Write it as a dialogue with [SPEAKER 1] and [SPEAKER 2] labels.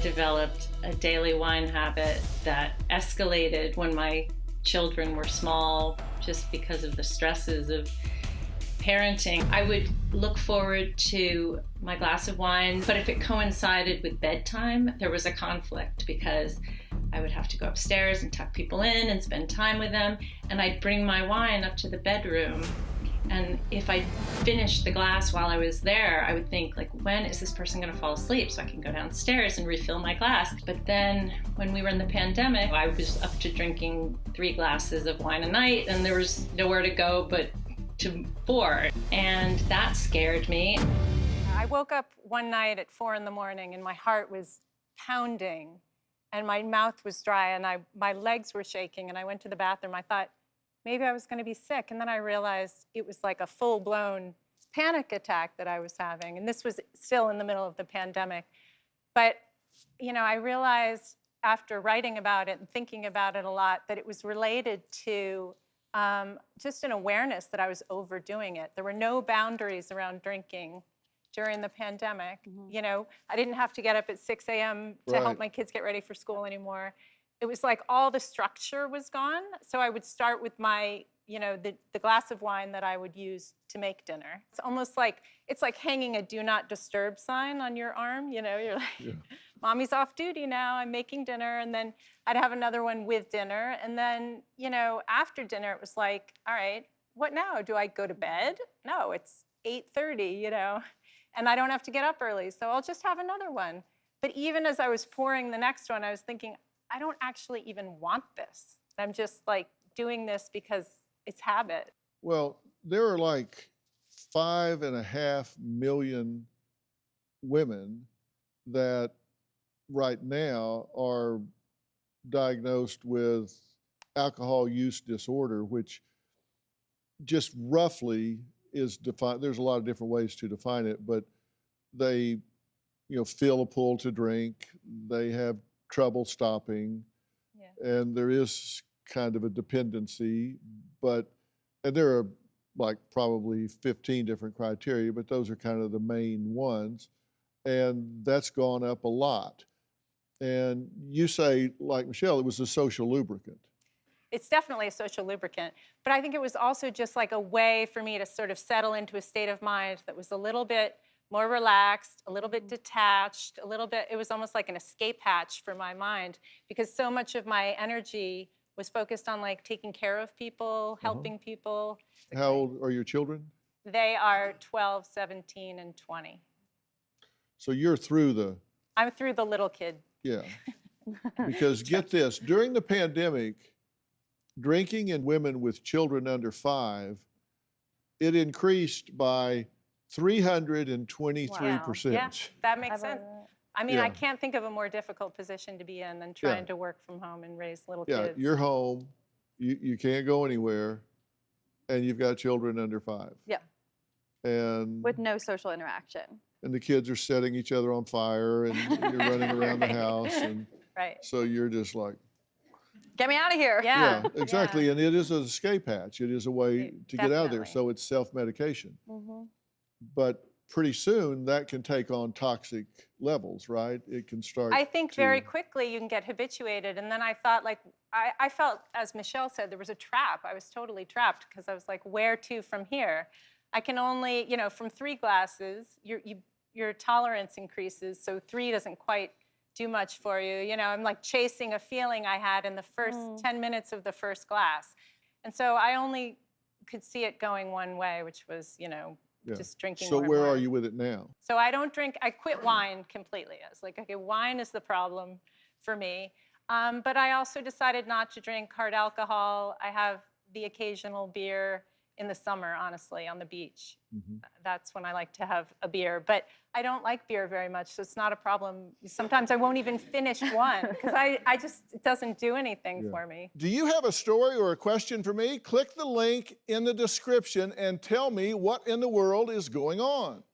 [SPEAKER 1] developed a daily wine habit that escalated when my children were small, just because of the stresses of parenting. I would look forward to my glass of wine, but if it coincided with bedtime, there was a conflict because I would have to go upstairs and tuck people in and spend time with them, and I'd bring my wine up to the bedroom. And if I finished the glass while I was there, I would think, like, when is this person going to fall asleep so I can go downstairs and refill my glass? But then when we were in the pandemic, I was up to drinking 3 glasses of wine a night, and there was nowhere to go but to 4. And that scared me.
[SPEAKER 2] I woke up one night at 4 in the morning and my heart was pounding and my mouth was dry and my legs were shaking, and I went to the bathroom. I thought, maybe I was going to be sick. And then I realized it was like a full-blown panic attack that I was having. And this was still in the middle of the pandemic. But, you know, I realized after writing about it and thinking about it a lot that it was related to just an awareness that I was overdoing it. There were no boundaries around drinking during the pandemic. Mm-hmm. You know, I didn't have to get up at 6 a.m. to help my kids get ready for school anymore. It was like all the structure was gone. So I would start with my, you know, the glass of wine that I would use to make dinner. It's almost like, it's like hanging a do not disturb sign on your arm. You know, you're like, Mommy's off duty now, I'm making dinner. And then I'd have another one with dinner. And then, you know, after dinner, it was like, all right, what now? Do I go to bed? No, it's 8:30, you know, and I don't have to get up early. So I'll just have another one. But even as I was pouring the next one, I was thinking, I don't actually even want this. I'm just like doing this because it's habit.
[SPEAKER 3] Well, there are like 5.5 million women that right now are diagnosed with alcohol use disorder, which just roughly is defined. There's a lot of different ways to define it, but they, you know, feel a pull to drink. They have trouble stopping, and there is kind of a dependency, and there are like probably 15 different criteria, but those are kind of the main ones, and that's gone up a lot. And you say, like Michelle, it was a social lubricant.
[SPEAKER 2] It's definitely a social lubricant, but I think it was also just like a way for me to sort of settle into a state of mind that was a little bit more relaxed, a little bit detached, a little bit, it was almost like an escape hatch for my mind, because so much of my energy was focused on like taking care of people, helping people.
[SPEAKER 3] How old are your children?
[SPEAKER 2] They are 12, 17, and 20.
[SPEAKER 3] So you're through
[SPEAKER 2] I'm through the little kid.
[SPEAKER 3] Yeah, because get this, during the pandemic, drinking in women with children under 5, it increased by 323%.
[SPEAKER 2] Yeah, that makes sense. I mean, I can't think of a more difficult position to be in than trying to work from home and raise little kids.
[SPEAKER 3] Yeah, you're home, you can't go anywhere, and you've got children under 5.
[SPEAKER 4] Yeah.
[SPEAKER 3] And
[SPEAKER 4] with no social interaction.
[SPEAKER 3] And the kids are setting each other on fire, and you're running around the house, and so you're just like,
[SPEAKER 4] get me out of here.
[SPEAKER 3] Yeah, exactly. And it is an escape hatch. It is a way to get out of there. So it's self-medication. But pretty soon that can take on toxic levels, right? It can start.
[SPEAKER 2] I think very quickly you can get habituated. And then I thought, like, I felt, as Michelle said, there was a trap. I was totally trapped because I was like, where to from here? I can only, you know, from 3 glasses, your tolerance increases. So 3 doesn't quite do much for you. You know, I'm like chasing a feeling I had in the first 10 minutes of the first glass. And so I only could see it going one way, which was, you know, just drinking
[SPEAKER 3] So
[SPEAKER 2] more
[SPEAKER 3] where
[SPEAKER 2] wine.
[SPEAKER 3] are you with it now?
[SPEAKER 2] So I don't drink, I quit wine completely. I was like, okay, wine is the problem for me. But I also decided not to drink hard alcohol. I have the occasional beer in the summer, honestly, on the beach. That's when I like to have a beer. But I don't like beer very much, so it's not a problem. Sometimes I won't even finish one because I just, it doesn't do anything for me.
[SPEAKER 3] Do you have a story or a question for me? Click the link in the description and tell me what in the world is going on.